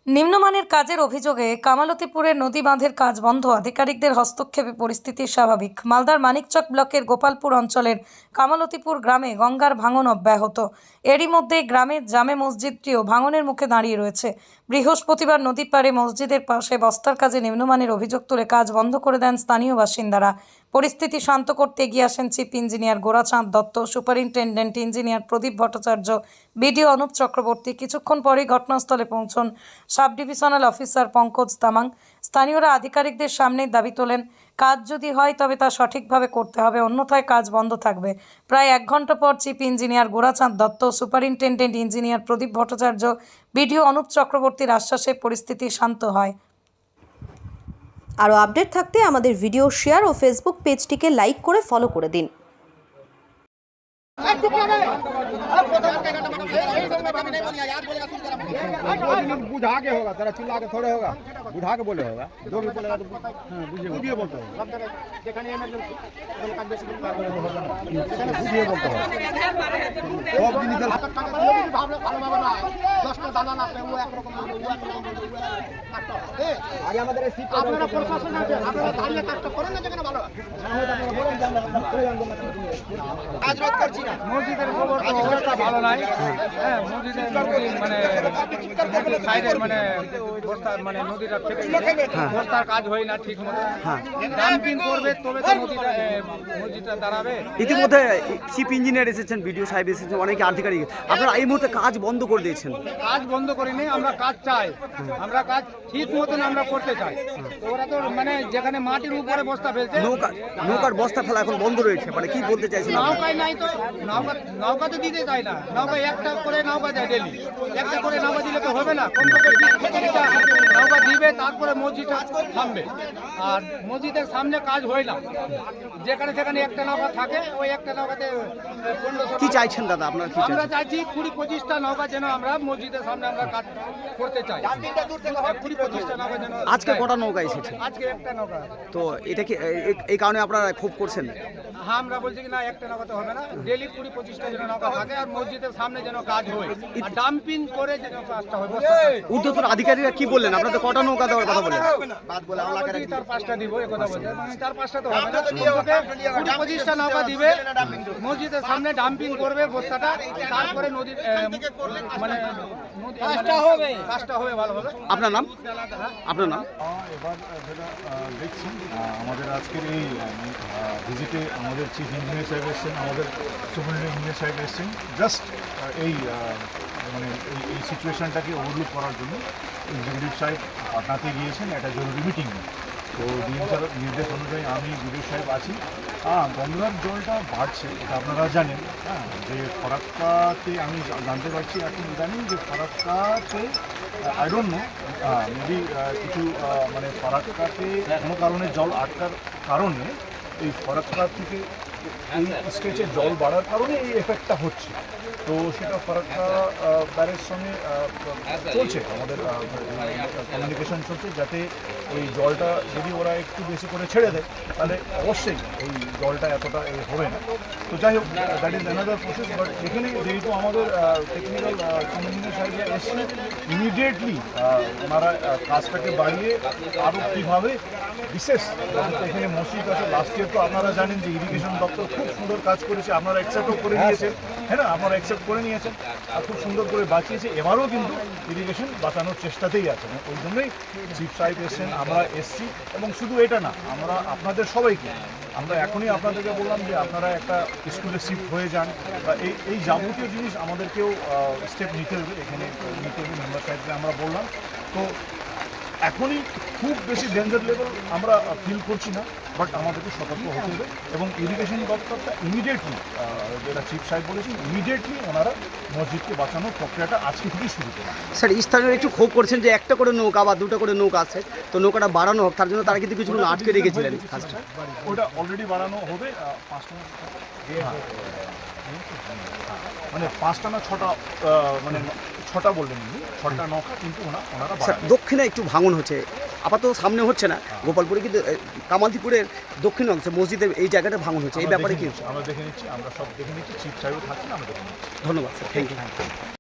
নিম্নমানের কাজের অভিযোগে কামালতিপুরের নদী বাঁধের কাজ বন্ধ। আধিকারিকদের হস্তক্ষেপে পরিস্থিতি স্বাভাবিক। মালদার মানিকচক ব্লকের গোপালপুর অঞ্চলের কামালতিপুর গ্রামে গঙ্গার ভাঙন অব্যাহত। এরই মধ্যে গ্রামের জামে মসজিদটিও ভাঙনের মুখে দাঁড়িয়ে রয়েছে। বৃহস্পতিবার নদীর পাড়ে মসজিদের পাশে বস্তার কাজে নিম্নমানের অভিযোগ তুলে কাজ বন্ধ করে দেন স্থানীয় বাসিন্দারা। পরিস্থিতি শান্ত করতে এগিয়ে আসেন chief engineer Gorachand Dutta, superintendent engineer Pradip Bhattacharya, BDO Anup Chakraborty. কিছুক্ষণ পরেই ঘটনাস্থলে পৌঁছন sub divisional officer Pankaj Tamang. স্থানীয়রা আধিকারিকদের সামনেই দাবি তোলেন, কাজ যদি হয় তবে তা সঠিকভাবে করতে হবে, অন্যথায় কাজ বন্ধ থাকবে। প্রায় 1 ঘন্টা পর chief engineer Gorachand Dutta, superintendent engineer Pradip Bhattacharya, BDO Anup চক্রবর্তীর আশ্বাসে পরিস্থিতি শান্ত হয়। আরও আপডেট থাকতে আমাদের ভিডিও শেয়ার ও ফেসবুক পেজটিকে লাইক করে ফলো করে দিন। बुझा के होगा, तेरा चिल्ला के थोड़े होगा, बुझा के बोले होगा, जो भी बोलेगा तो बुझिए बोलते हो, बुझिए बोलते हो। सब जिनिस আগে আমাদের এই সিট আপনারা প্রশাসন আছে, আপনারা দাঁড়িয়ে কাজটা করেন না, যেখানে ভালো কাজ রোধ করছি না। মসজিদের অবস্থা ভালো নাই। হ্যাঁ, মসজিদের মানে সাইডের মানে বস্তার মানে নদীটা ফেটে গেছে, বস্তার কাজ হয় না ঠিক মতো। ডাম্পিং করবে তবে তো নদীটা মসজিদটা দাঁড়াবে। ইতিমধ্যে চিফ ইঞ্জিনিয়ার এসেছেন, বিডিও সাহেব এসেছেন, অনেকে আধিকারিক। আপনারা এই মুহূর্তে কাজ বন্ধ করে দিয়েছেন। কাজ বন্ধ করিনি, আমরা কাজ চাই, আমরা কাজ ঠিক মতন আমরা করতে চাই। ওরা তো মানে যেখানে মাটির উপরে বস্তা ফেলছে, নৌকার বস্তা ফেলা এখন বন্ধ রয়েছে, মানে কি বলতে চাইছেন? নৌকায় নাই তো, নৌকা তো দিতে চায় না। নৌকা একটা করে নৌকা দেয় ডেলি, একটা করে নৌকা দিলে তো হবে না। কমপক্ষে 20-25টা নৌকা দিবে, তারপরে মসজিদটা থামবে। আর মসজিদের সামনে কাজ হয় না, যেখানে সেখানে একটা নৌকা থাকে, ওই একটা নৌকাতে 1500। কি চাইছেন দাদা আপনারা? কি আমরা চাইছেন? চাইছি 20-25টা নৌকা যেন আমরা মসজিদের সামনে আমরা কাজ করতে চাই। 20-25টা নৌকা যেন। আজকে কটা নৌকা এসেছে? আজকে একটা নৌকা। তো এটা কি এই কারণে আপনারা ক্ষোভ করছেন? হ্যাঁ, আমরা বলছি কি না, একটা নৌকাতে হবে না, ডেলি 20-25টা যেন নৌকা থাকে, আর মসজিদের সামনে যেন কাজ হয়, আর ডাম্পিং করে যেন কাজটা হয়। ঊর্ধ্বতন আধিকারিকরা কি বললেন? আপনাদের কটা নৌকা দেওয়ার কথা বলেন? তার 5টা দিব, এ কথা বলছে। মানে 4-5টা তো হবে না, 20-25টা নৌকা দিবে, মসজিদের সামনে ডাম্পিং করবে বস্তাটা, তারপরে নদীর মানে কাজটা হবে ভালোভাবে। আপনার নাম? আপনার নাম? এবার যেটা দেখছি, আমাদের আজকের এই ভিজিটে আমাদের চিফ ইঞ্জিনিয়ার সাহেব এসেছেন, আমাদের সুপারিনটেন্ডেন্ট ইঞ্জিনিয়ার সাহেব এসেছেন, জাস্ট এই মানে এই সিচুয়েশানটাকে ওভারলুক করার জন্য এক্সিকিউটিভ সাহেব পাটনাতে গিয়েছেন একটা জরুরি মিটিং। তো ডিএম সাহেবের নির্দেশ অনুযায়ী আমি বিডিও সাহেব আছি। গঙ্গার জলটা বাড়ছে, এটা আপনারা জানেন। যে ফরাক্কাতে আমি জানতে পারছি এখন ইদানিং যে ফরাক্কাতে আই ডোন্ট নো, মেবি কিছু মানে ফরাক্কাতে কোনো কারণে জল আটকার কারণে এই ফরাক্কা থেকে এই স্টেজে জল বাড়ার কারণে এই এফেক্টটা হচ্ছে। তো সেটা ফরাক্কা ব্যারের সঙ্গে চলছে, আমাদের কমিউনিকেশন চলছে, যাতে ওই জলটা যদি ওরা একটু বেশি করে ছেড়ে দেয় তাহলে অবশ্যই ওই জলটা এতটা হবে না। তো যাই হোক, that is another process. But এখানে যেহেতু আমাদের টেকনিক্যাল ইঞ্জিনিয়ার সাহেবরা এসে ইমিডিয়েটলি ওনারা কাজটাকে বাড়িয়ে আরও কীভাবে বিশেষ এখানে মসজিদ আছে। লাস্ট ইয়ার তো আপনারা জানেন যে ইরিগেশন দপ্তর খুব সুন্দর কাজ করেছে, আপনারা অ্যাকসেপ্টও করে নিয়েছেন, হ্যাঁ না, আপনারা অ্যাকসেপ্ট করে নিয়েছেন আর খুব সুন্দর করে বাঁচিয়েছে। এবারও কিন্তু ইরিগেশন বাঁচানোর চেষ্টাতেই আছেন, ওই জন্যই চিফ সাহেব এসছেন, আমরা এসছি। এবং শুধু এটা না, আমরা আপনাদের সবাইকে আমরা এখনই আপনাদেরকে বললাম যে আপনারা একটা স্কুলে শিফট হয়ে যান, বা এই যাবতীয় জিনিস আমাদেরকেও স্টেপ নিতে হবে, এখানে নিতে হবে। মেম্বার সাহেবকে আমরা বললাম। তো এখনই খুব বেশি ডেঞ্জার লেভেল আমরা ফিল করছি না, বাট আমাদেরকে সতর্ক হতে হবে। এবং ইরিগেশন দপ্তরটা ইমিডিয়েটলি, যেটা চিফ সাহেব বলেছেন, ইমিডিয়েটলি ওনারা মসজিদকে বাঁচানোর প্রক্রিয়াটা আজকে থেকেই শুরু করে। স্যার, স্থানীয় একটু ক্ষোভ করছেন যে একটা করে নৌকা বা দুটো করে নৌকা আছে, তো নৌকাটা বাড়ানো হোক, তার জন্য তারা কিন্তু কিছুগুলো আটকে রেখেছিলেন। ওটা অলরেডি বাড়ানো হবে, 5টা মানে 5টা না 6টা, মানে 6টা বললেন, 6টা নৌকা কিন্তু ওনারা। দক্ষিণে একটু ভাঙন হচ্ছে, আপাতত সামনে হচ্ছে না। গোপালপুরে কিন্তু কামালতিপুরের দক্ষিণ অংশে মসজিদের এই জায়গাটা ভাঙন হচ্ছে, এই ব্যাপারে কি? আমরা দেখে নিচ্ছি, আমরা সব দেখে নিচ্ছি, চিফ সাহেব থাকছেন, আমরা দেখে নিচ্ছি। ধন্যবাদ স্যার, থ্যাংক ইউ।